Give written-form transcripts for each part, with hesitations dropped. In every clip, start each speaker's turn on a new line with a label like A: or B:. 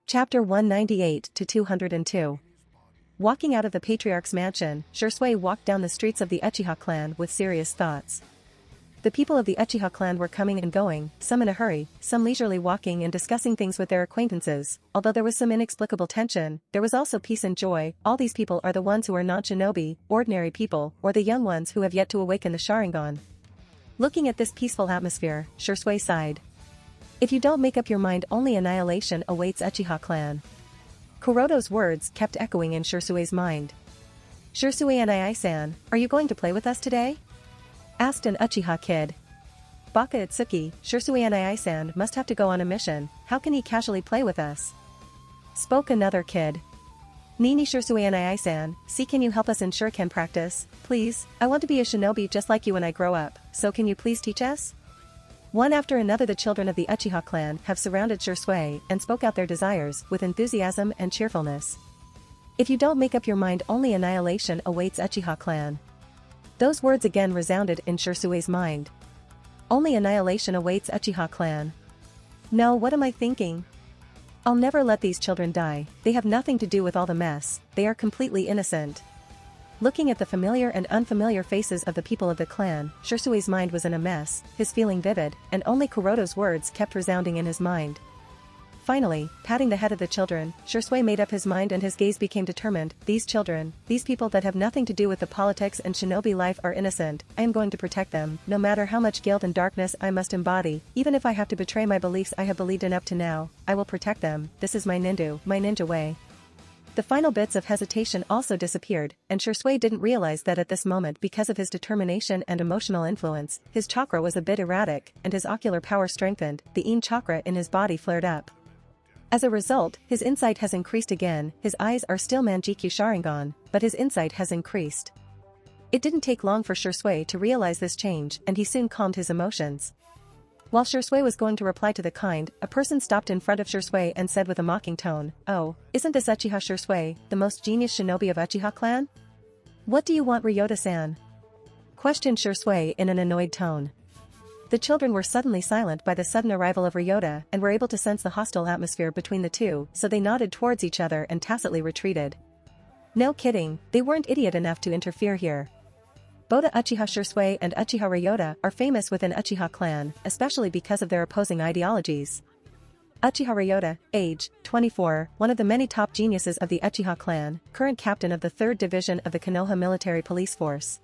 A: Chapter 198 to 202. Walking out of the patriarch's mansion, Shisui walked down the streets of the Uchiha clan with serious thoughts. The people of the Uchiha clan were coming and going, some in a hurry, some leisurely walking and discussing things with their acquaintances. Although there was some inexplicable tension, there was also peace and joy. All these people are the ones who are not shinobi, ordinary people, or the young ones who have yet to awaken the Sharingan. Looking at this peaceful atmosphere, Shisui sighed. If you don't make up your mind, only annihilation awaits Uchiha clan. Kuroto's words kept echoing in Shisui's mind. Shisui and Ai-san, are you going to play with us today? Asked an Uchiha kid. Baka Itsuki, Shisui and Ai-san must have to go on a mission, how can he casually play with us? Spoke another kid. Nini Shisui and Ai-san, see, can you help us in shuriken practice, please? I want to be a shinobi just like you when I grow up, so can you please teach us? One after another the children of the Uchiha clan have surrounded Shisui and spoke out their desires with enthusiasm and cheerfulness. If you don't make up your mind, only annihilation awaits Uchiha clan. Those words again resounded in Shisui's mind. Only annihilation awaits Uchiha clan. No, what am I thinking? I'll never let these children die, they have nothing to do with all the mess, they are completely innocent. Looking at the familiar and unfamiliar faces of the people of the clan, Shisui's mind was in a mess, his feeling vivid, and only Kuroto's words kept resounding in his mind. Finally, patting the head of the children, Shisui made up his mind and his gaze became determined. These children, these people that have nothing to do with the politics and shinobi life are innocent, I am going to protect them, no matter how much guilt and darkness I must embody, even if I have to betray my beliefs I have believed in up to now, I will protect them, this is my ninja way. The final bits of hesitation also disappeared, and Shisui didn't realize that at this moment, because of his determination and emotional influence, his chakra was a bit erratic, and his ocular power strengthened, the Yin chakra in his body flared up. As a result, his insight has increased again, his eyes are still Manjikyu Sharingan, but his insight has increased. It didn't take long for Shisui to realize this change, and he soon calmed his emotions. While Shisui was going to reply to the kind, a person stopped in front of Shisui and said with a mocking tone, "Oh, isn't this Uchiha Shisui, the most genius shinobi of Uchiha clan? What do you want, Ryota-san?" questioned Shisui in an annoyed tone. The children were suddenly silent by the sudden arrival of Ryota and were able to sense the hostile atmosphere between the two, so they nodded towards each other and tacitly retreated. No kidding, they weren't idiot enough to interfere here. Both Uchiha Shisui and Uchiha Ryota are famous within Uchiha clan, especially because of their opposing ideologies. Uchiha Ryota, age, 24, one of the many top geniuses of the Uchiha clan, current captain of the 3rd Division of the Konoha Military Police Force.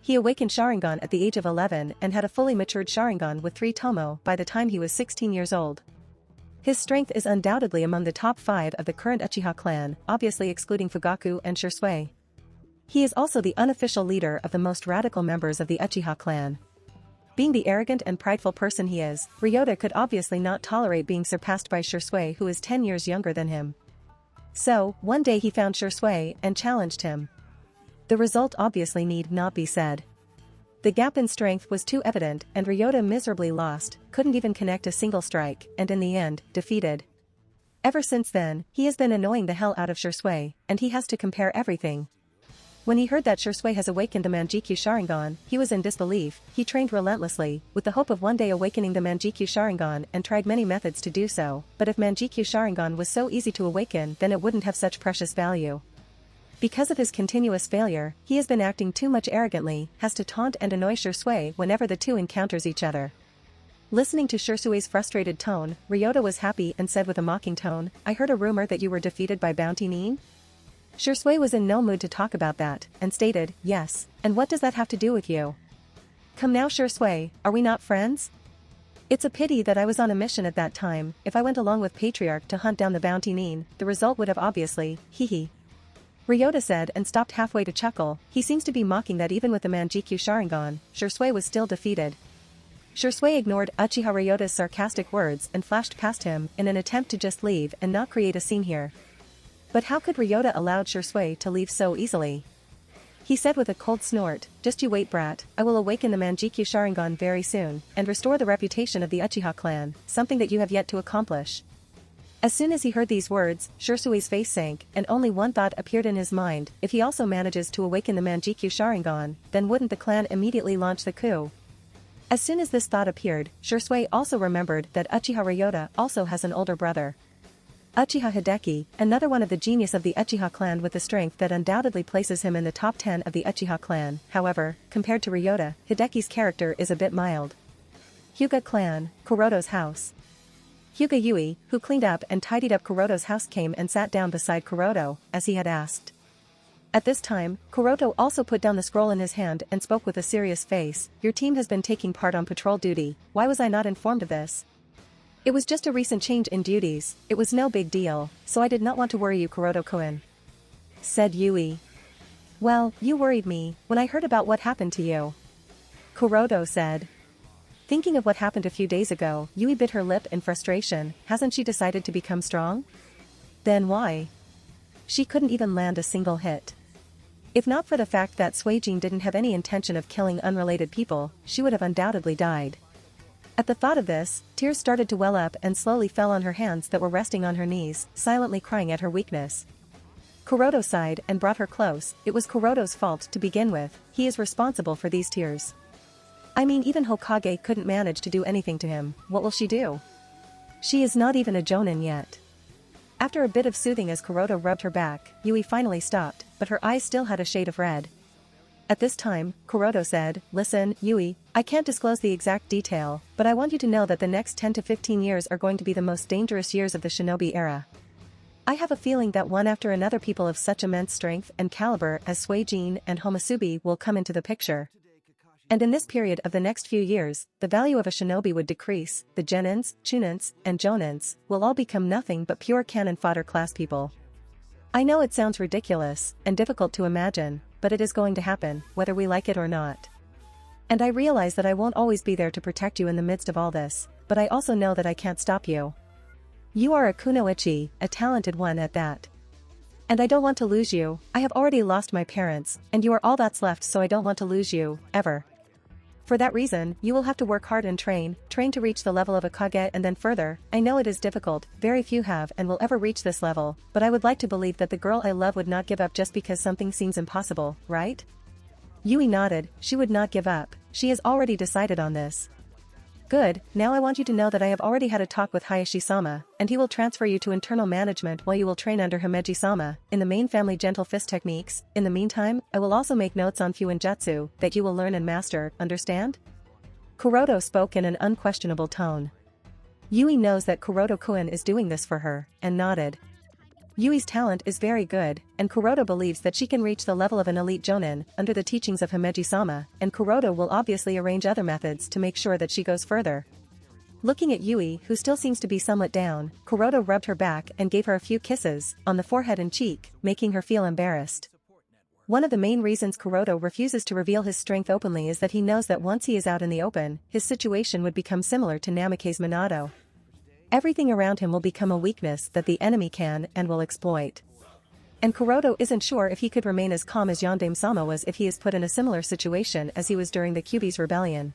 A: He awakened Sharingan at the age of 11 and had a fully matured Sharingan with 3 Tomo by the time he was 16 years old. His strength is undoubtedly among the top 5 of the current Uchiha clan, obviously excluding Fugaku and Shisui. He is also the unofficial leader of the most radical members of the Uchiha clan. Being the arrogant and prideful person he is, Ryota could obviously not tolerate being surpassed by Shisui, who is 10 years younger than him. So, one day he found Shisui and challenged him. The result obviously need not be said. The gap in strength was too evident and Ryota miserably lost, couldn't even connect a single strike, and in the end, defeated. Ever since then, he has been annoying the hell out of Shisui, and he has to compare everything. When he heard that Shisui has awakened the Manjikyu Sharingan, he was in disbelief. He trained relentlessly, with the hope of one day awakening the Manjikyu Sharingan and tried many methods to do so, but if Manjikyu Sharingan was so easy to awaken, then it wouldn't have such precious value. Because of his continuous failure, he has been acting too much arrogantly, has to taunt and annoy Shisui whenever the two encounters each other. Listening to Shisui's frustrated tone, Ryota was happy and said with a mocking tone, "I heard a rumor that you were defeated by Bounty Nin?" Shisui was in no mood to talk about that, and stated, "Yes, and what does that have to do with you? Come now Shisui, are we not friends? It's a pity that I was on a mission at that time, if I went along with Patriarch to hunt down the Bounty Nin, the result would have obviously, hee." Ryota said and stopped halfway to chuckle. He seems to be mocking that even with the Manjikyu Sharingan, Shisui was still defeated. Shisui ignored Uchiha Ryota's sarcastic words and flashed past him in an attempt to just leave and not create a scene here. But how could Ryota allow Shisui to leave so easily? He said with a cold snort, "Just you wait, brat, I will awaken the Manjikyu Sharingan very soon and restore the reputation of the Uchiha clan, something that you have yet to accomplish." As soon as he heard these words, Shisui's face sank, and only one thought appeared in his mind: if he also manages to awaken the Manjikyu Sharingan, then wouldn't the clan immediately launch the coup? As soon as this thought appeared, Shisui also remembered that Uchiha Ryota also has an older brother. Uchiha Hideki, another one of the genius of the Uchiha clan with the strength that undoubtedly places him in the top 10 of the Uchiha clan. However, compared to Ryota, Hideki's character is a bit mild. Hyuga clan, Kuroto's house. Hyuga Yui, who cleaned up and tidied up Kuroto's house, came and sat down beside Kuroto, as he had asked. At this time, Kuroto also put down the scroll in his hand and spoke with a serious face. Your team has been taking part on patrol duty. Why was I not informed of this? It was just a recent change in duties, it was no big deal, so I did not want to worry you, Kuroto-kun, said Yui. Well, you worried me when I heard about what happened to you, Kuroto said. Thinking of what happened a few days ago, Yui bit her lip in frustration. Hasn't she decided to become strong? Then why? She couldn't even land a single hit. If not for the fact that Suijin didn't have any intention of killing unrelated people, she would have undoubtedly died. At the thought of this, tears started to well up and slowly fell on her hands that were resting on her knees, silently crying at her weakness. Kuroto sighed and brought her close. It was Kuroto's fault to begin with, he is responsible for these tears. I mean, even Hokage couldn't manage to do anything to him, what will she do? She is not even a jonin yet. After a bit of soothing as Kuroto rubbed her back, Yui finally stopped, but her eyes still had a shade of red. At this time, Kuroto said, Listen, Yui, I can't disclose the exact detail, but I want you to know that the next 10 to 15 years are going to be the most dangerous years of the shinobi era. I have a feeling that one after another people of such immense strength and caliber as Suijin and Homasubi will come into the picture. And in this period of the next few years, the value of a shinobi would decrease, the genins, chunins, and jonins will all become nothing but pure cannon fodder class people. I know it sounds ridiculous and difficult to imagine, but it is going to happen, whether we like it or not. And I realize that I won't always be there to protect you in the midst of all this, but I also know that I can't stop you. You are a kunoichi, a talented one at that. And I don't want to lose you. I have already lost my parents, and you are all that's left, so I don't want to lose you, ever. For that reason, you will have to work hard and train to reach the level of a Kage and then further. I know it is difficult, very few have and will ever reach this level, but I would like to believe that the girl I love would not give up just because something seems impossible, right? Yui nodded, she would not give up, she has already decided on this. Good, now I want you to know that I have already had a talk with Hayashi-sama, and he will transfer you to internal management while you will train under Himeji-sama, in the main family gentle fist techniques. In the meantime, I will also make notes on Fuinjutsu that you will learn and master, understand? Kuroto spoke in an unquestionable tone. Yui knows that Kuroto-kun is doing this for her, and nodded. Yui's talent is very good, and Kuroto believes that she can reach the level of an elite jonin under the teachings of Himeji-sama, and Kuroto will obviously arrange other methods to make sure that she goes further. Looking at Yui, who still seems to be somewhat down, Kuroto rubbed her back and gave her a few kisses on the forehead and cheek, making her feel embarrassed. One of the main reasons Kuroto refuses to reveal his strength openly is that he knows that once he is out in the open, his situation would become similar to Namake's Minato. Everything around him will become a weakness that the enemy can and will exploit. And Kuroto isn't sure if he could remain as calm as Yondaime-sama was if he is put in a similar situation as he was during the Kyuubi's rebellion.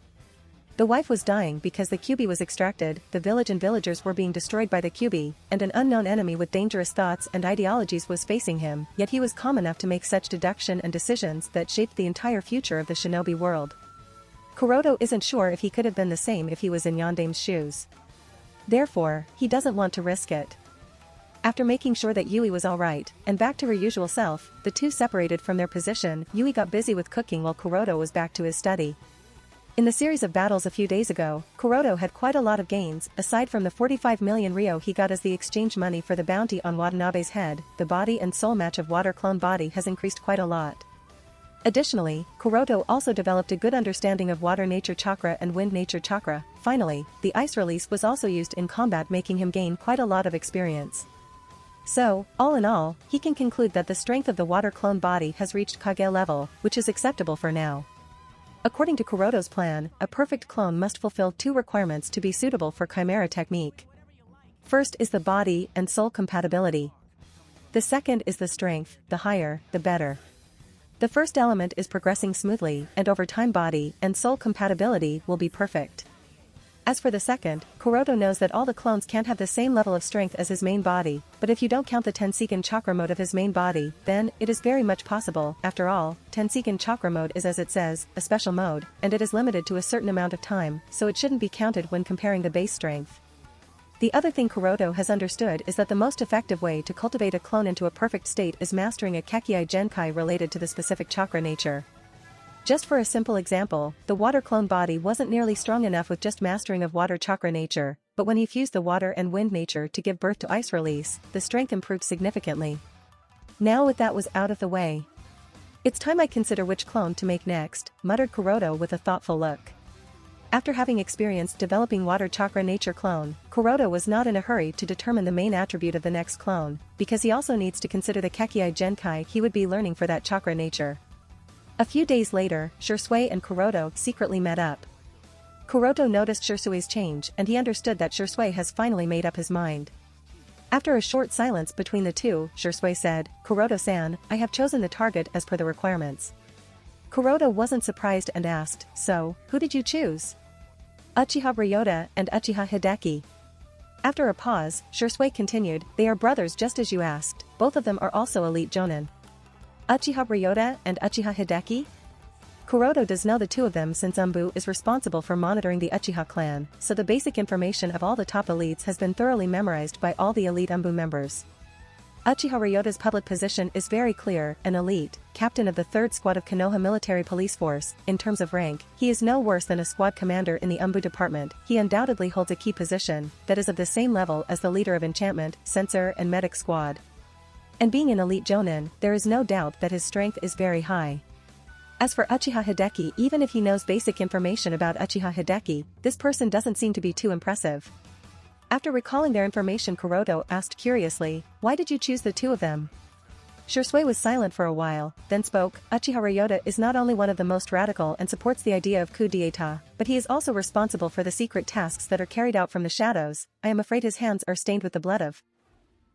A: The wife was dying because the Kyuubi was extracted, the village and villagers were being destroyed by the Kyuubi, and an unknown enemy with dangerous thoughts and ideologies was facing him, yet he was calm enough to make such deduction and decisions that shaped the entire future of the shinobi world. Kuroto isn't sure if he could have been the same if he was in Yondaime's shoes. Therefore, he doesn't want to risk it. After making sure that Yui was alright, and back to her usual self, the two separated from their position. Yui got busy with cooking while Kuroto was back to his study. In the series of battles a few days ago, Kuroto had quite a lot of gains. Aside from the 45 million ryo he got as the exchange money for the bounty on Watanabe's head, the body and soul match of water clone body has increased quite a lot. Additionally, Kuroto also developed a good understanding of water nature chakra and wind nature chakra. Finally, the ice release was also used in combat, making him gain quite a lot of experience. So, all in all, he can conclude that the strength of the water clone body has reached Kage level, which is acceptable for now. According to Kuroto's plan, a perfect clone must fulfill two requirements to be suitable for Chimera technique. First is the body and soul compatibility. The second is the strength, the higher, the better. The first element is progressing smoothly, and over time body and soul compatibility will be perfect. As for the second, Kuroto knows that all the clones can't have the same level of strength as his main body, but if you don't count the Tenseigan chakra mode of his main body, then it is very much possible. After all, Tenseigan chakra mode is, as it says, a special mode, and it is limited to a certain amount of time, so it shouldn't be counted when comparing the base strength. The other thing Kuroto has understood is that the most effective way to cultivate a clone into a perfect state is mastering a Kekkai Genkai related to the specific chakra nature. Just for a simple example, the water clone body wasn't nearly strong enough with just mastering of water chakra nature, but when he fused the water and wind nature to give birth to ice release, the strength improved significantly. Now with that was out of the way, it's time I consider which clone to make next, muttered Kuroto with a thoughtful look. After having experienced developing water chakra nature clone, Kuroto was not in a hurry to determine the main attribute of the next clone, because he also needs to consider the Kekkai Genkai he would be learning for that chakra nature. A few days later, Shisui and Kuroto secretly met up. Kuroto noticed Shisui's change and he understood that Shisui has finally made up his mind. After a short silence between the two, Shisui said, "Kuroto-san, I have chosen the target as per the requirements." Kuroto wasn't surprised and asked, "So, who did you choose?" "Uchiha Ryota and Uchiha Hideki." After a pause, Shisui continued, "They are brothers just as you asked, both of them are also elite jonin." "Uchiha Ryota and Uchiha Hideki?" Kuroto does know the two of them since Umbu is responsible for monitoring the Uchiha clan, so the basic information of all the top elites has been thoroughly memorized by all the elite Umbu members. Uchiha Ryota's public position is very clear, an elite, captain of the 3rd Squad of Konoha Military Police Force. In terms of rank, he is no worse than a squad commander in the Umbu department. He undoubtedly holds a key position that is of the same level as the leader of Enchantment, Censor and Medic Squad. And being an elite jonin, there is no doubt that his strength is very high. As for Uchiha Hideki, even if he knows basic information about Uchiha Hideki, this person doesn't seem to be too impressive. After recalling their information, Kuroto asked curiously, "Why did you choose the two of them?" Shisui was silent for a while, then spoke. "Uchiha Ryota is not only one of the most radical and supports the idea of coup d'etat, but he is also responsible for the secret tasks that are carried out from the shadows. I am afraid his hands are stained with the blood of..."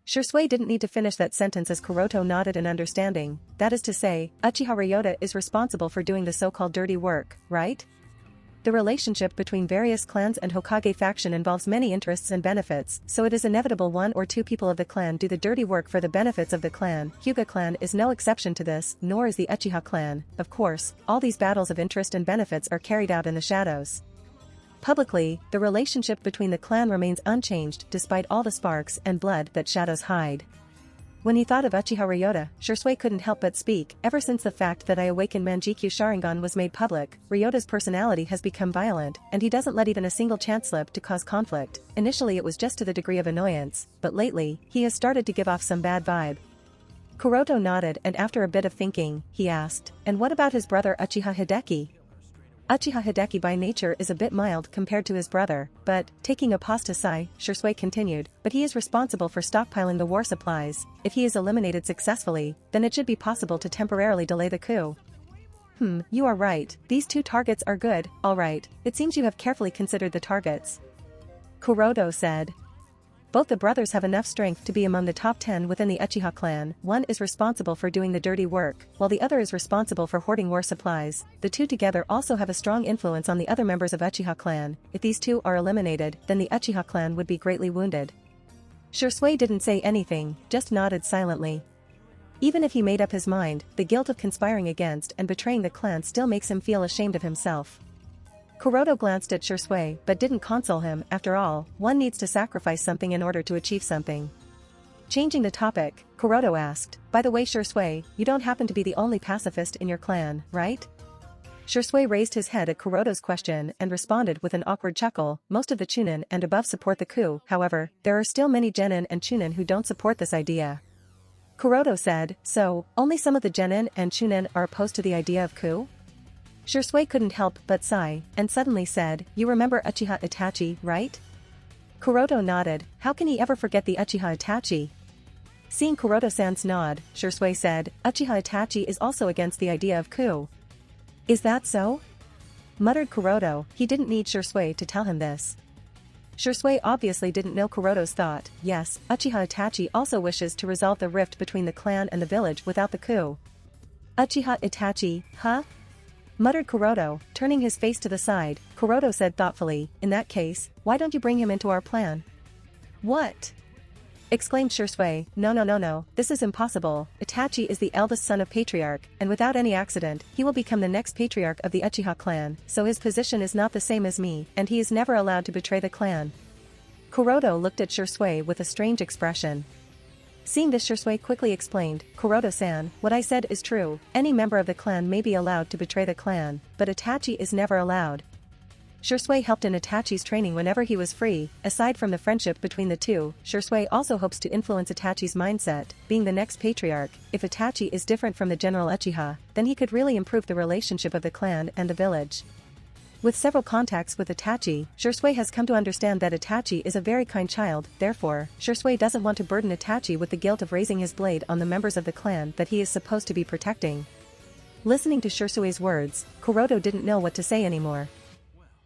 A: Shisui didn't need to finish that sentence as Kuroto nodded in understanding. That is to say, Uchiha Ryota is responsible for doing the so-called dirty work, right? The relationship between various clans and Hokage faction involves many interests and benefits, so it is inevitable one or two people of the clan do the dirty work for the benefits of the clan. Hyuga clan is no exception to this, nor is the Uchiha clan. Of course, all these battles of interest and benefits are carried out in the shadows. Publicly, the relationship between the clan remains unchanged despite all the sparks and blood that shadows hide. When he thought of Uchiha Ryota, Shisui couldn't help but speak. Ever since the fact that I awakened Manjikyu Sharingan was made public, Ryota's personality has become violent, and he doesn't let even a single chance slip to cause conflict. Initially it was just to the degree of annoyance, but lately, he has started to give off some bad vibe. Kuroto nodded and after a bit of thinking, he asked, "And what about his brother Uchiha Hideki?" Uchiha Hideki by nature is a bit mild compared to his brother, but, taking a pause to sigh, Shisui continued, "But he is responsible for stockpiling the war supplies. If he is eliminated successfully, then it should be possible to temporarily delay the coup." You are right, these two targets are good, alright, it seems you have carefully considered the targets." Kuroto said. Both the brothers have enough strength to be among the top 10 within the Uchiha clan. One is responsible for doing the dirty work, while the other is responsible for hoarding war supplies. The two together also have a strong influence on the other members of Uchiha clan. If these two are eliminated, then the Uchiha clan would be greatly wounded. Shisui didn't say anything, just nodded silently. Even if he made up his mind, the guilt of conspiring against and betraying the clan still makes him feel ashamed of himself. Kuroto glanced at Shisui but didn't console him. After all, one needs to sacrifice something in order to achieve something. Changing the topic, Kuroto asked, "By the way Shisui, you don't happen to be the only pacifist in your clan, right?" Shisui raised his head at Kuroto's question and responded with an awkward chuckle. "Most of the Chunin and above support the coup, however, there are still many Genin and Chunin who don't support this idea." Kuroto said, "So, only some of the Genin and Chunin are opposed to the idea of coup?" Shisui couldn't help but sigh, and suddenly said, "You remember Uchiha Itachi, right?" Kuroto nodded. How can he ever forget the Uchiha Itachi? Seeing Kuroto-san's nod, Shisui said, "Uchiha Itachi is also against the idea of coup." "Is that so?" muttered Kuroto. He didn't need Shisui to tell him this. Shisui obviously didn't know Kuroto's thought. Yes, Uchiha Itachi also wishes to resolve the rift between the clan and the village without the coup. "Uchiha Itachi, huh?" muttered Kuroto, turning his face to the side. Kuroto said thoughtfully, "In that case, why don't you bring him into our plan?" "What?" exclaimed Shisui. No, this is impossible. Itachi is the eldest son of Patriarch, and without any accident, he will become the next Patriarch of the Uchiha clan, so his position is not the same as me, and he is never allowed to betray the clan." Kuroto looked at Shursui with a strange expression. Seeing this, Shursui quickly explained, "Kuroto-san, what I said is true. Any member of the clan may be allowed to betray the clan, but Itachi is never allowed." Shursui helped in Itachi's training whenever he was free. Aside from the friendship between the two, Shursui also hopes to influence Itachi's mindset. Being the next patriarch, if Itachi is different from the general Uchiha, then he could really improve the relationship of the clan and the village. With several contacts with Itachi, Shursui has come to understand that Itachi is a very kind child. Therefore, Shursui doesn't want to burden Itachi with the guilt of raising his blade on the members of the clan that he is supposed to be protecting. Listening to Shursui's words, Kuroto didn't know what to say anymore.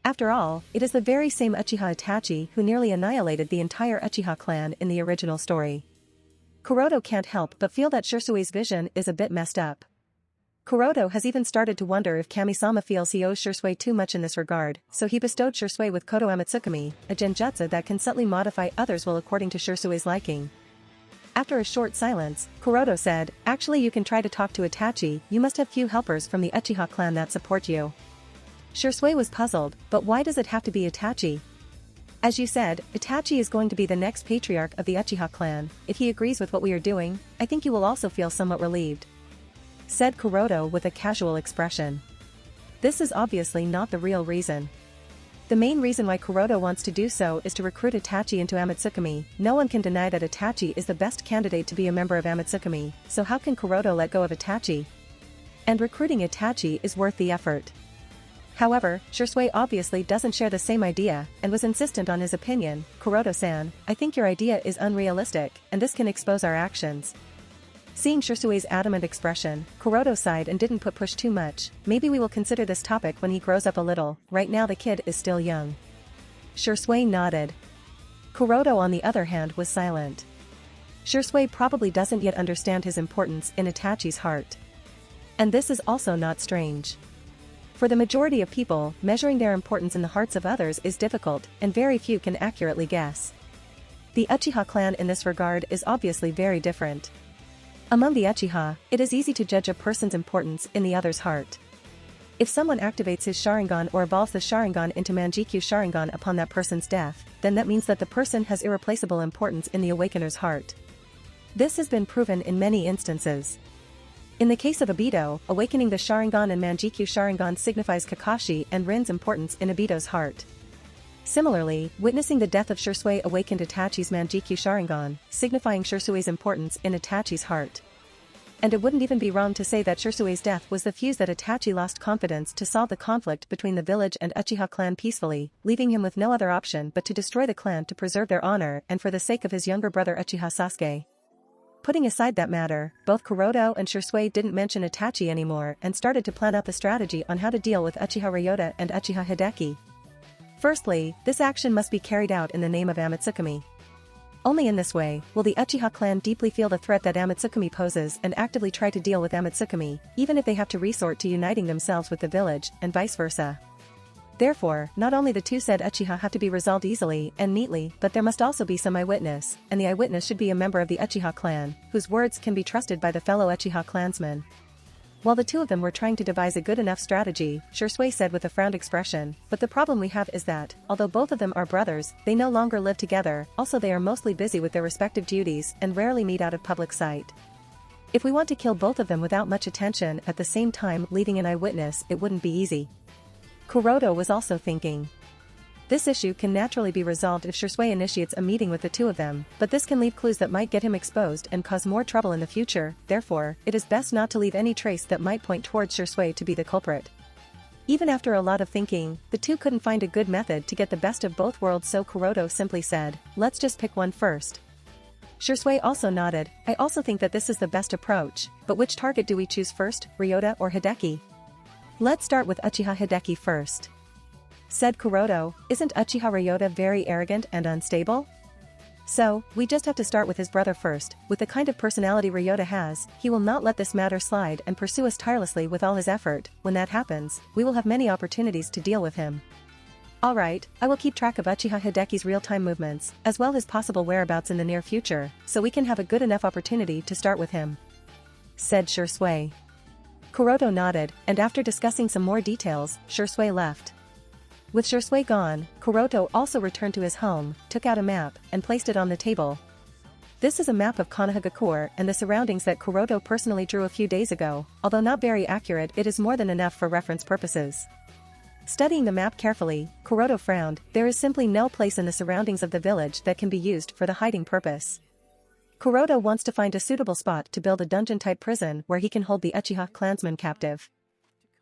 A: After all, it is the very same Uchiha Itachi who nearly annihilated the entire Uchiha clan in the original story. Kuroto can't help but feel that Shursui's vision is a bit messed up. Kuroto has even started to wonder if Kami-sama feels he owes Shursui too much in this regard, so he bestowed Shursui with Koto Amatsukami, a genjutsu that can subtly modify others will according to Shursui's liking. After a short silence, Kuroto said, "Actually, you can try to talk to Itachi. You must have few helpers from the Uchiha clan that support you." Shursui was puzzled, but why does it have to be Itachi? As you said, Itachi is going to be the next patriarch of the Uchiha clan. If he agrees with what we are doing, I think you will also feel somewhat relieved," said Kuroto with a casual expression. This is obviously not the real reason. The main reason why Kuroto wants to do so is to recruit Itachi into Amatsukami. No one can deny that Itachi is the best candidate to be a member of Amatsukami, so how can Kuroto let go of Itachi? And recruiting Itachi is worth the effort. However, Shursui obviously doesn't share the same idea, and was insistent on his opinion. "Kuroto-san, I think your idea is unrealistic, and this can expose our actions." Seeing Shursui's adamant expression, Kuroto sighed and didn't push too much. "Maybe we will consider this topic when he grows up a little. Right now the kid is still young." Shursui nodded. Kuroto on the other hand was silent. Shursui probably doesn't yet understand his importance in Itachi's heart. And this is also not strange. For the majority of people, measuring their importance in the hearts of others is difficult, and very few can accurately guess. The Uchiha clan in this regard is obviously very different. Among the Uchiha, it is easy to judge a person's importance in the other's heart. If someone activates his Sharingan or evolves the Sharingan into Manjikyu Sharingan upon that person's death, then that means that the person has irreplaceable importance in the awakener's heart. This has been proven in many instances. In the case of Obito, awakening the Sharingan and Manjikyu Sharingan signifies Kakashi and Rin's importance in Obito's heart. Similarly, witnessing the death of Shursui awakened Itachi's Manjikyu Sharingan, signifying Shursui's importance in Itachi's heart. And it wouldn't even be wrong to say that Shursui's death was the fuse that Itachi lost confidence to solve the conflict between the village and Uchiha clan peacefully, leaving him with no other option but to destroy the clan to preserve their honor and for the sake of his younger brother Uchiha Sasuke. Putting aside that matter, both Kuroto and Shursui didn't mention Itachi anymore and started to plan out the strategy on how to deal with Uchiha Ryota and Uchiha Hideki. Firstly, this action must be carried out in the name of Amatsukami. Only in this way will the Uchiha clan deeply feel the threat that Amatsukami poses and actively try to deal with Amatsukami, even if they have to resort to uniting themselves with the village, and vice versa. Therefore, not only the two said Uchiha have to be resolved easily and neatly, but there must also be some eyewitness, and the eyewitness should be a member of the Uchiha clan, whose words can be trusted by the fellow Uchiha clansmen. While the two of them were trying to devise a good enough strategy, Shursui said with a frowned expression, "But the problem we have is that, although both of them are brothers, they no longer live together, also they are mostly busy with their respective duties and rarely meet out of public sight. If we want to kill both of them without much attention at the same time leaving an eyewitness, it wouldn't be easy." Kuroto was also thinking. This issue can naturally be resolved if Shursui initiates a meeting with the two of them, but this can leave clues that might get him exposed and cause more trouble in the future. Therefore, it is best not to leave any trace that might point towards Shursui to be the culprit. Even after a lot of thinking, the two couldn't find a good method to get the best of both worlds, so Kuroto simply said, "Let's just pick one first." Shursui also nodded. "I also think that this is the best approach, but which target do we choose first, Ryota or Hideki?" "Let's start with Uchiha Hideki first," said Kuroto. "Isn't Uchiha Ryota very arrogant and unstable? So, we just have to start with his brother first. With the kind of personality Ryota has, he will not let this matter slide and pursue us tirelessly with all his effort. When that happens, we will have many opportunities to deal with him." "Alright, I will keep track of Uchiha Hideki's real-time movements, as well as possible whereabouts in the near future, so we can have a good enough opportunity to start with him," said Shursui. Kuroto nodded, and after discussing some more details, Shursui left. With Shursui gone, Kuroto also returned to his home, took out a map, and placed it on the table. This is a map of Konohagakure and the surroundings that Kuroto personally drew a few days ago, although not very accurate, it is more than enough for reference purposes. Studying the map carefully, Kuroto frowned. There is simply no place in the surroundings of the village that can be used for the hiding purpose. Kuroto wants to find a suitable spot to build a dungeon-type prison where he can hold the Uchiha clansmen captive.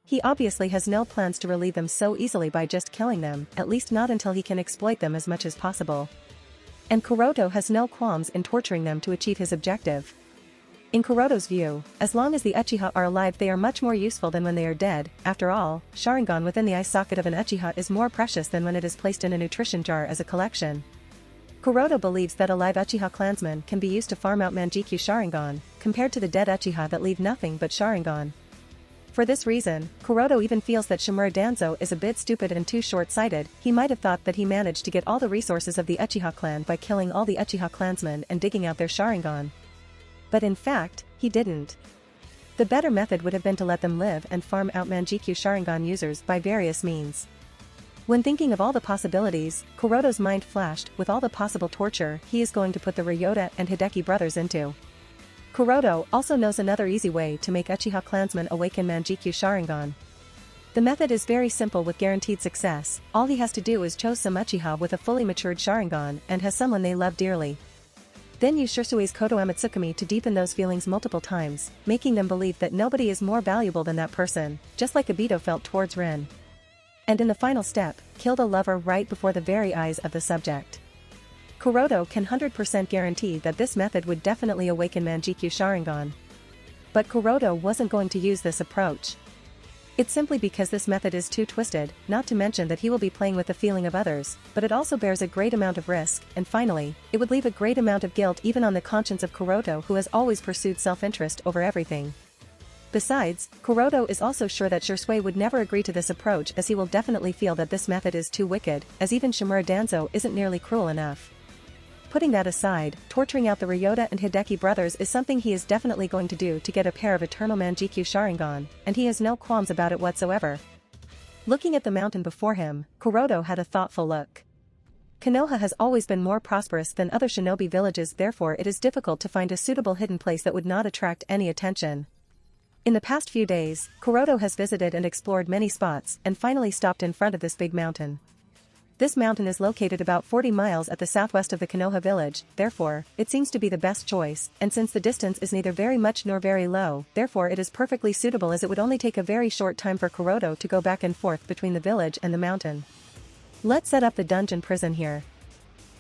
A: He obviously has no plans to relieve them so easily by just killing them, at least not until he can exploit them as much as possible. And Kuroto has no qualms in torturing them to achieve his objective. In Kuroto's view, as long as the Uchiha are alive they are much more useful than when they are dead. After all, Sharingan within the eye socket of an Uchiha is more precious than when it is placed in a nutrition jar as a collection. Kuroto believes that a live Uchiha clansman can be used to farm out Mangekyo Sharingan, compared to the dead Uchiha that leave nothing but Sharingan. For this reason, Kuroto even feels that Shimura Danzo is a bit stupid and too short-sighted. He might have thought that he managed to get all the resources of the Uchiha clan by killing all the Uchiha clansmen and digging out their Sharingan. But in fact, he didn't. The better method would have been to let them live and farm out Mangekyo Sharingan users by various means. When thinking of all the possibilities, Kuroto's mind flashed with all the possible torture he is going to put the Ryota and Hideki brothers into. Kuroto also knows another easy way to make Uchiha clansmen awaken Mangekyo Sharingan. The method is very simple with guaranteed success. All he has to do is choose some Uchiha with a fully matured Sharingan and has someone they love dearly. Then use Shursui's Koto Amatsukami to deepen those feelings multiple times, making them believe that nobody is more valuable than that person, just like Obito felt towards Rin. And in the final step, kill the lover right before the very eyes of the subject. Kuroto can 100% guarantee that this method would definitely awaken Mangekyo Sharingan. But Kuroto wasn't going to use this approach. It's simply because this method is too twisted, not to mention that he will be playing with the feeling of others, but it also bears a great amount of risk, and finally, it would leave a great amount of guilt even on the conscience of Kuroto who has always pursued self-interest over everything. Besides, Kuroto is also sure that Shursui would never agree to this approach as he will definitely feel that this method is too wicked, as even Shimura Danzo isn't nearly cruel enough. Putting that aside, torturing out the Ryota and Hideki brothers is something he is definitely going to do to get a pair of eternal Mangekyo Sharingan, and he has no qualms about it whatsoever. Looking at the mountain before him, Kuroto had a thoughtful look. Konoha has always been more prosperous than other shinobi villages, therefore it is difficult to find a suitable hidden place that would not attract any attention. In the past few days, Kuroto has visited and explored many spots and finally stopped in front of this big mountain. This mountain is located about 40 miles at the southwest of the Konoha village, therefore, it seems to be the best choice, and since the distance is neither very much nor very low, therefore it is perfectly suitable as it would only take a very short time for Kuroto to go back and forth between the village and the mountain. Let's set up the dungeon prison here.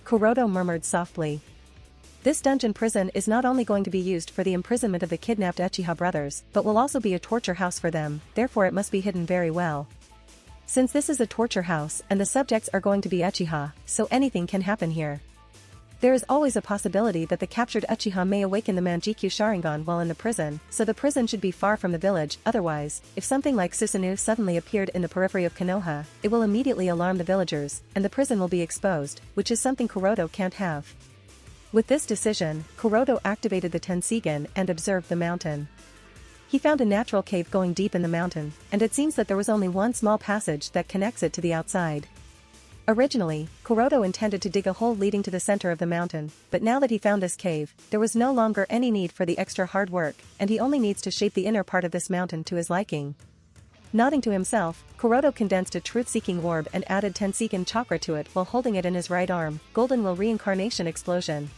A: Kuroto murmured softly. This dungeon prison is not only going to be used for the imprisonment of the kidnapped Uchiha brothers, but will also be a torture house for them, therefore it must be hidden very well. Since this is a torture house and the subjects are going to be Uchiha, so anything can happen here. There is always a possibility that the captured Uchiha may awaken the Mangekyo Sharingan while in the prison, so the prison should be far from the village. Otherwise, if something like Susanoo suddenly appeared in the periphery of Konoha, it will immediately alarm the villagers, and the prison will be exposed, which is something Kuroto can't have. With this decision, Kuroto activated the Tenseigan and observed the mountain. He found a natural cave going deep in the mountain, and it seems that there was only one small passage that connects it to the outside. Originally, Kuroto intended to dig a hole leading to the center of the mountain, but now that he found this cave, there was no longer any need for the extra hard work, and he only needs to shape the inner part of this mountain to his liking. Nodding to himself, Kuroto condensed a truth-seeking orb and added Tenseigan chakra to it while holding it in his right arm. Golden Will Reincarnation Explosion.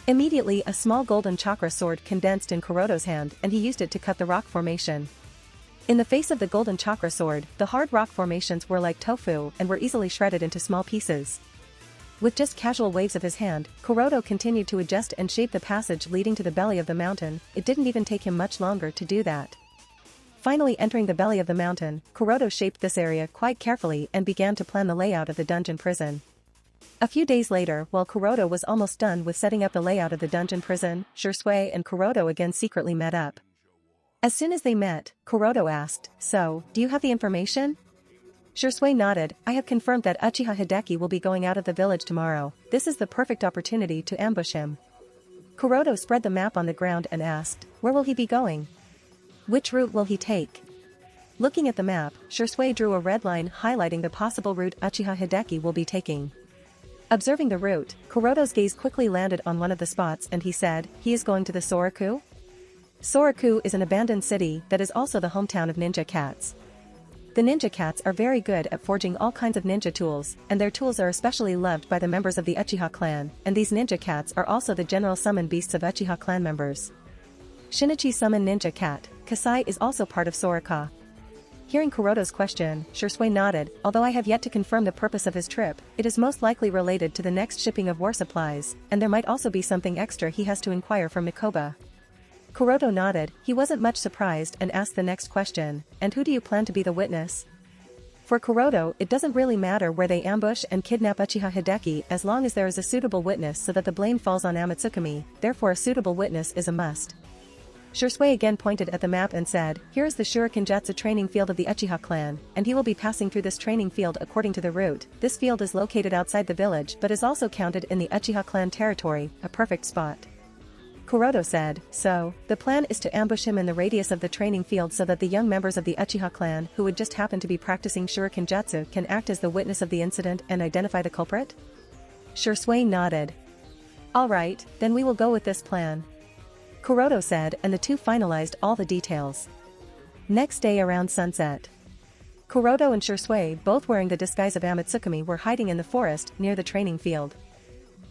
A: Immediately a small golden chakra sword condensed in Kuroto's hand and he used it to cut the rock formation. In the face of the golden chakra sword, the hard rock formations were like tofu and were easily shredded into small pieces. With just casual waves of his hand, Kuroto continued to adjust and shape the passage leading to the belly of the mountain. It didn't even take him much longer to do that. Finally entering the belly of the mountain, Kuroto shaped this area quite carefully and began to plan the layout of the dungeon prison. A few days later, while Kuroto was almost done with setting up the layout of the dungeon prison, Shursui and Kuroto again secretly met up. As soon as they met, Kuroto asked, "So, do you have the information?" Shursui nodded. "I have confirmed that Uchiha Hideki will be going out of the village tomorrow. This is the perfect opportunity to ambush him." Kuroto spread the map on the ground and asked, "Where will he be going? Which route will he take?" Looking at the map, Shursui drew a red line highlighting the possible route Uchiha Hideki will be taking. Observing the route, Kuroto's gaze quickly landed on one of the spots and he said, he is going to the Soraku? Soraku is an abandoned city that is also the hometown of ninja cats. The ninja cats are very good at forging all kinds of ninja tools, and their tools are especially loved by the members of the Uchiha clan, and these ninja cats are also the general summon beasts of Uchiha clan members. Shinichi summon ninja cat, Kasai is also part of Soraka. Hearing Kuroto's question, Shursui nodded, although I have yet to confirm the purpose of his trip, it is most likely related to the next shipping of war supplies, and there might also be something extra he has to inquire from Mikoba. Kuroto nodded, he wasn't much surprised and asked the next question, and who do you plan to be the witness? For Kuroto, it doesn't really matter where they ambush and kidnap Uchiha Hideki as long as there is a suitable witness so that the blame falls on Amatsukami, therefore a suitable witness is a must. Shursui again pointed at the map and said, here is the Shurikenjutsu training field of the Uchiha clan, and he will be passing through this training field according to the route. This field is located outside the village but is also counted in the Uchiha clan territory, a perfect spot. Kuroto said, so, the plan is to ambush him in the radius of the training field so that the young members of the Uchiha clan who would just happen to be practicing Shurikenjutsu can act as the witness of the incident and identify the culprit? Shursui nodded. Alright, then we will go with this plan. Kuroto said, and the two finalized all the details. Next day around sunset. Kuroto and Shursui, both wearing the disguise of Amatsukami, were hiding in the forest near the training field.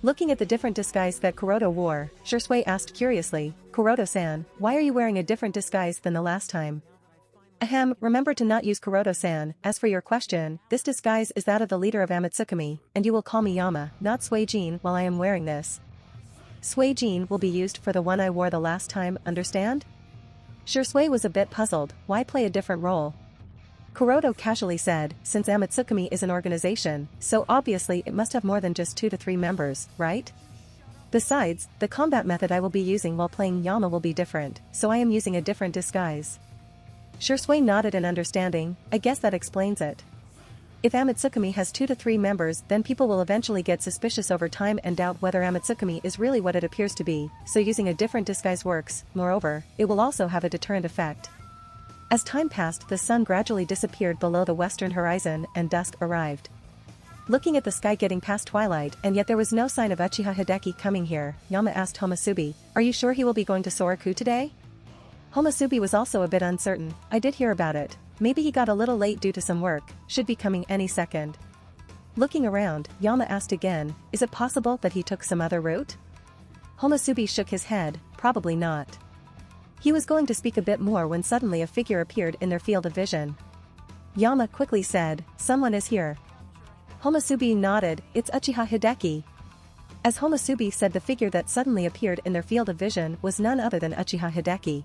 A: Looking at the different disguise that Kuroto wore, Shursui asked curiously, Kuroto-san, why are you wearing a different disguise than the last time? Ahem, remember to not use Kuroto-san. As for your question, this disguise is that of the leader of Amatsukami, and you will call me Yama, not Suijin, while I am wearing this. Suijin will be used for the one I wore the last time, understand? Shursui was a bit puzzled, why play a different role? Kuroto casually said, since Amatsukami is an organization, so obviously it must have more than just 2 to 3 members, right? Besides, the combat method I will be using while playing Yama will be different, so I am using a different disguise. Shursui nodded in understanding, I guess that explains it. If Amatsukami has 2 to 3 members, then people will eventually get suspicious over time and doubt whether Amatsukami is really what it appears to be, so using a different disguise works. Moreover, it will also have a deterrent effect. As time passed, the sun gradually disappeared below the western horizon and dusk arrived. Looking at the sky getting past twilight and yet there was no sign of Uchiha Hideki coming here, Yama asked Homasubi, are you sure he will be going to Soraku today? Homasubi was also a bit uncertain, I did hear about it. Maybe he got a little late due to some work, should be coming any second. Looking around, Yama asked again, is it possible that he took some other route? Homasubi shook his head, probably not. He was going to speak a bit more when suddenly a figure appeared in their field of vision. Yama quickly said, someone is here. Homasubi nodded, it's Uchiha Hideki. As Homasubi said, the figure that suddenly appeared in their field of vision was none other than Uchiha Hideki.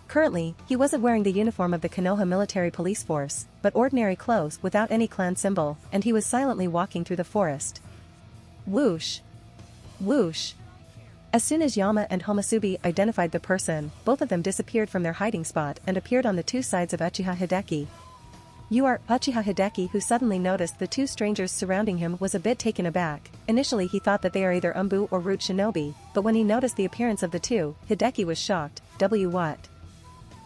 A: Currently, he wasn't wearing the uniform of the Konoha military police force, but ordinary clothes without any clan symbol, and he was silently walking through the forest. Whoosh! Whoosh! As soon as Yama and Homasubi identified the person, both of them disappeared from their hiding spot and appeared on the two sides of Uchiha Hideki. You are Uchiha Hideki, who suddenly noticed the two strangers surrounding him, was a bit taken aback. Initially he thought that they are either Umbu or Root Shinobi, but when he noticed the appearance of the two, Hideki was shocked. What?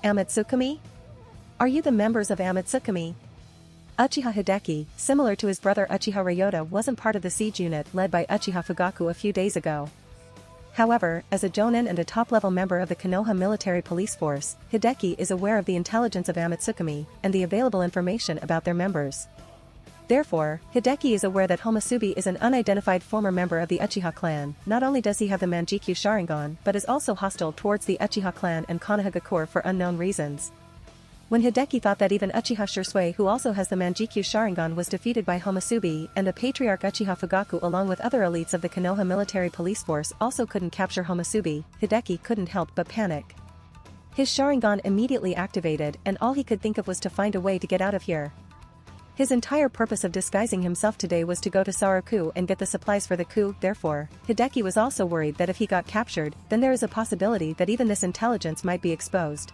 A: Amatsukami? Are you the members of Amatsukami? Uchiha Hideki, similar to his brother Uchiha Ryota, wasn't part of the siege unit led by Uchiha Fugaku a few days ago. However, as a jonin and a top-level member of the Konoha military police force, Hideki is aware of the intelligence of Amatsukami and the available information about their members. Therefore, Hideki is aware that Homasubi is an unidentified former member of the Uchiha clan. Not only does he have the Manjikyu Sharingan, but is also hostile towards the Uchiha clan and Konohagakure for unknown reasons. When Hideki thought that even Uchiha Shursui, who also has the Manjikyu Sharingan, was defeated by Homasubi, and the Patriarch Uchiha Fugaku along with other elites of the Konoha military police force also couldn't capture Homasubi, Hideki couldn't help but panic. His Sharingan immediately activated, and all he could think of was to find a way to get out of here. His entire purpose of disguising himself today was to go to Soraku and get the supplies for the coup. Therefore, Hideki was also worried that if he got captured, then there is a possibility that even this intelligence might be exposed.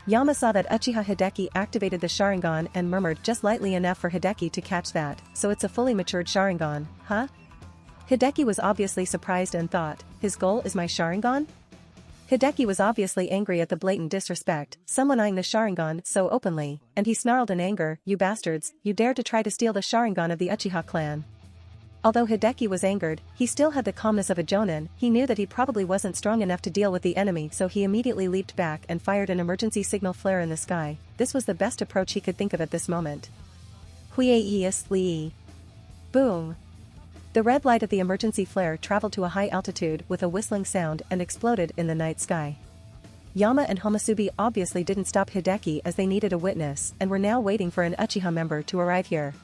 A: Yama saw that Uchiha Hideki activated the Sharingan and murmured just lightly enough for Hideki to catch that, so it's a fully matured Sharingan, huh? Hideki was obviously surprised and thought, his goal is my Sharingan? Hideki was obviously angry at the blatant disrespect, someone eyeing the Sharingan so openly, and he snarled in anger, "You bastards, you dare to try to steal the Sharingan of the Uchiha clan." Although Hideki was angered, he still had the calmness of a Jonin. He knew that he probably wasn't strong enough to deal with the enemy, so he immediately leaped back and fired an emergency signal flare in the sky. This was the best approach he could think of at this moment. Hui-yi-is-li-yi. Boom! The red light of the emergency flare traveled to a high altitude with a whistling sound and exploded in the night sky. Yama and Homusubi obviously didn't stop Hideki as they needed a witness and were now waiting for an Uchiha member to arrive here.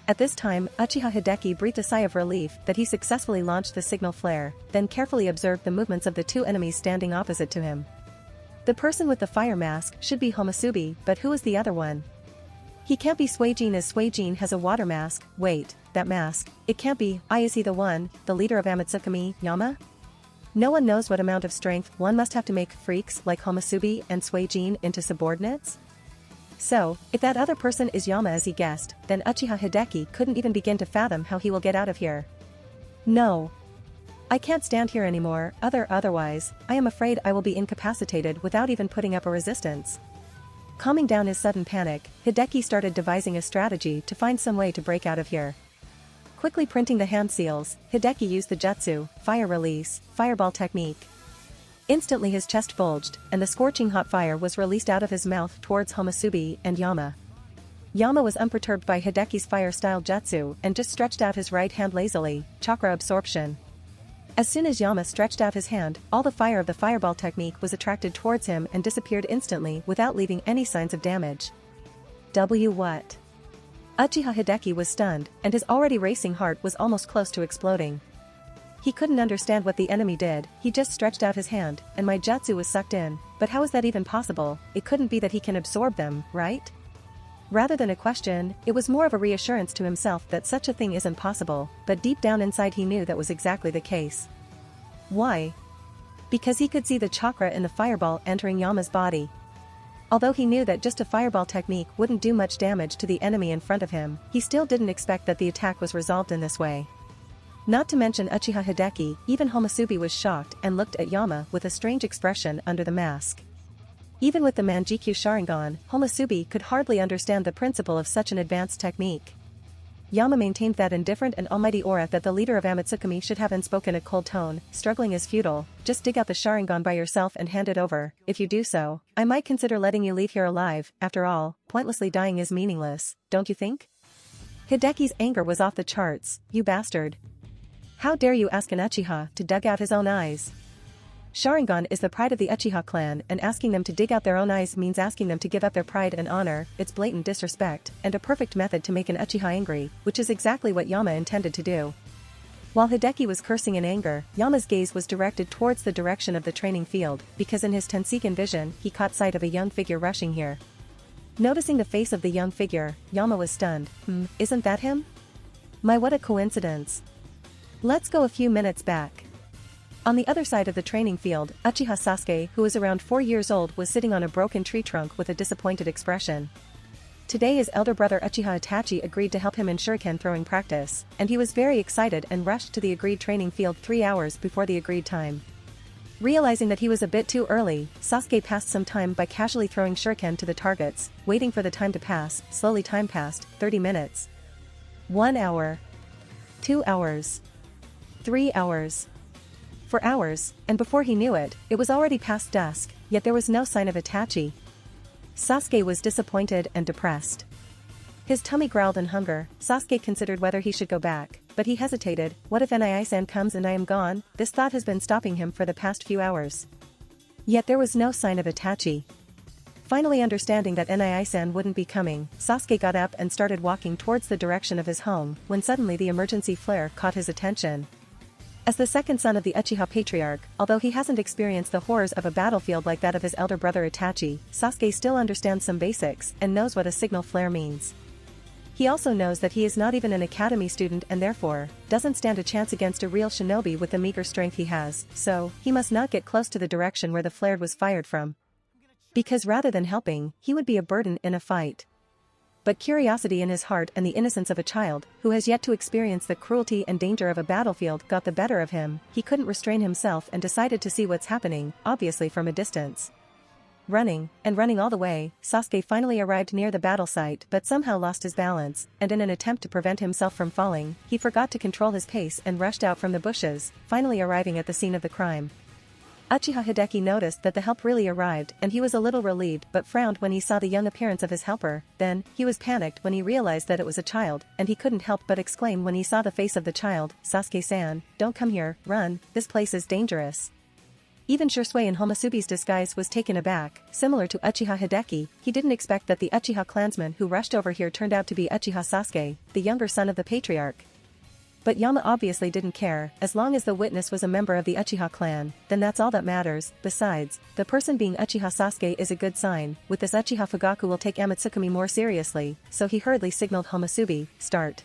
A: At this time, Uchiha Hideki breathed a sigh of relief that he successfully launched the signal flare, then carefully observed the movements of the two enemies standing opposite to him. The person with the fire mask should be Homusubi, but who is the other one? He can't be Suijin as Suijin has a water mask. Wait, that mask, it can't be. Is he the one, the leader of Amatsukami, Yama? No one knows what amount of strength one must have to make freaks like Homusubi and Suijin into subordinates? So, if that other person is Yama as he guessed, then Uchiha Hideki couldn't even begin to fathom how he will get out of here. No. I can't stand here anymore, otherwise, I am afraid I will be incapacitated without even putting up a resistance. Calming down his sudden panic, Hideki started devising a strategy to find some way to break out of here. Quickly printing the hand seals, Hideki used the jutsu, fire release, fireball technique. Instantly his chest bulged, and the scorching hot fire was released out of his mouth towards Homusubi and Yama. Yama was unperturbed by Hideki's fire-style jutsu and just stretched out his right hand lazily, chakra absorption. As soon as Yama stretched out his hand, all the fire of the fireball technique was attracted towards him and disappeared instantly without leaving any signs of damage. What? Uchiha Hideki was stunned, and his already racing heart was almost close to exploding. He couldn't understand what the enemy did. He just stretched out his hand, and my jutsu was sucked in. But how is that even possible? It couldn't be that he can absorb them, right? Rather than a question, it was more of a reassurance to himself that such a thing isn't possible, but deep down inside he knew that was exactly the case. Why? Because he could see the chakra in the fireball entering Yama's body. Although he knew that just a fireball technique wouldn't do much damage to the enemy in front of him, he still didn't expect that the attack was resolved in this way. Not to mention Uchiha Hideki, even Homusubi was shocked and looked at Yama with a strange expression under the mask. Even with the Manjikyu Sharingan, Homusubi could hardly understand the principle of such an advanced technique. Yama maintained that indifferent and almighty aura that the leader of Amatsukami should have and spoke in a cold tone. Struggling is futile, just dig out the Sharingan by yourself and hand it over. If you do so, I might consider letting you leave here alive. After all, pointlessly dying is meaningless, don't you think? Hideki's anger was off the charts. You bastard. How dare you ask an Uchiha to dig out his own eyes? Sharingan is the pride of the Uchiha clan, and asking them to dig out their own eyes means asking them to give up their pride and honor. It's blatant disrespect, and a perfect method to make an Uchiha angry, which is exactly what Yama intended to do. While Hideki was cursing in anger, Yama's gaze was directed towards the direction of the training field, because in his Tenseigan vision, he caught sight of a young figure rushing here. Noticing the face of the young figure, Yama was stunned. Isn't that him? My, what a coincidence. Let's go a few minutes back. On the other side of the training field, Uchiha Sasuke, who was around 4 years old, was sitting on a broken tree trunk with a disappointed expression. Today his elder brother Uchiha Itachi agreed to help him in shuriken throwing practice, and he was very excited and rushed to the agreed training field 3 hours before the agreed time. Realizing that he was a bit too early, Sasuke passed some time by casually throwing shuriken to the targets, waiting for the time to pass. Slowly time passed, 30 minutes. 1 hour. 2 hours. 3 hours. 4 hours, and before he knew it, it was already past dusk, yet there was no sign of Itachi. Sasuke was disappointed and depressed. His tummy growled in hunger. Sasuke considered whether he should go back, but he hesitated. What if Nai-san comes and I am gone? This thought has been stopping him for the past few hours. Yet there was no sign of Itachi. Finally understanding that Nai-san wouldn't be coming, Sasuke got up and started walking towards the direction of his home, when suddenly the emergency flare caught his attention. As the second son of the Uchiha Patriarch, although he hasn't experienced the horrors of a battlefield like that of his elder brother Itachi, Sasuke still understands some basics and knows what a signal flare means. He also knows that he is not even an academy student and therefore, doesn't stand a chance against a real shinobi with the meager strength he has, so, he must not get close to the direction where the flare was fired from. Because rather than helping, he would be a burden in a fight. But curiosity in his heart and the innocence of a child, who has yet to experience the cruelty and danger of a battlefield, got the better of him. He couldn't restrain himself and decided to see what's happening, obviously from a distance. Running all the way, Sasuke finally arrived near the battle site but somehow lost his balance, and in an attempt to prevent himself from falling, he forgot to control his pace and rushed out from the bushes, finally arriving at the scene of the crime. Uchiha Hideki noticed that the help really arrived and he was a little relieved but frowned when he saw the young appearance of his helper. Then, he was panicked when he realized that it was a child, and he couldn't help but exclaim when he saw the face of the child, "Sasuke-san, don't come here, run, this place is dangerous." Even Shisui in Homasubi's disguise was taken aback. Similar to Uchiha Hideki, he didn't expect that the Uchiha clansman who rushed over here turned out to be Uchiha Sasuke, the younger son of the patriarch. But Yama obviously didn't care. As long as the witness was a member of the Uchiha clan, then that's all that matters. Besides, the person being Uchiha Sasuke is a good sign. With this, Uchiha Fugaku will take Amatsukumi more seriously, so he hurriedly signaled Homasubi, "Start."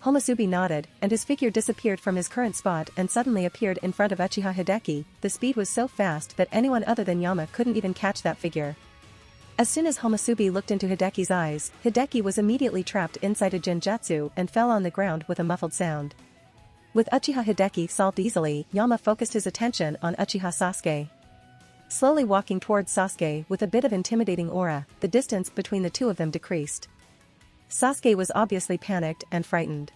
A: Homasubi nodded, and his figure disappeared from his current spot and suddenly appeared in front of Uchiha Hideki. The speed was so fast that anyone other than Yama couldn't even catch that figure. As soon as Homasubi looked into Hideki's eyes, Hideki was immediately trapped inside a genjutsu and fell on the ground with a muffled sound. With Uchiha Hideki solved easily, Yama focused his attention on Uchiha Sasuke. Slowly walking towards Sasuke with a bit of intimidating aura, the distance between the two of them decreased. Sasuke was obviously panicked and frightened.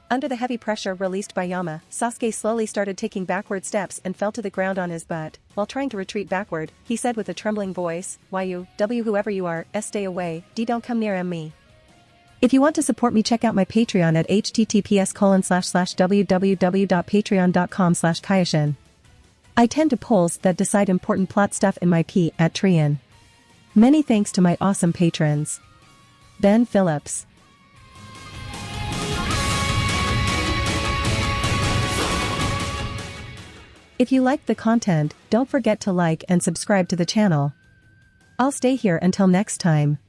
A: Under the heavy pressure released by Yama, Sasuke slowly started taking backward steps and fell to the ground on his butt. While trying to retreat backward, he said with a trembling voice, whoever you are, stay away, don't come near me. If you want to support me, check out my Patreon at https://www.patreon.com/Kaioshin. I tend to polls that decide important plot stuff in my P at Trian. Many thanks to my awesome patrons. Ben Phillips. If you liked the content, don't forget to like and subscribe to the channel. I'll stay here until next time.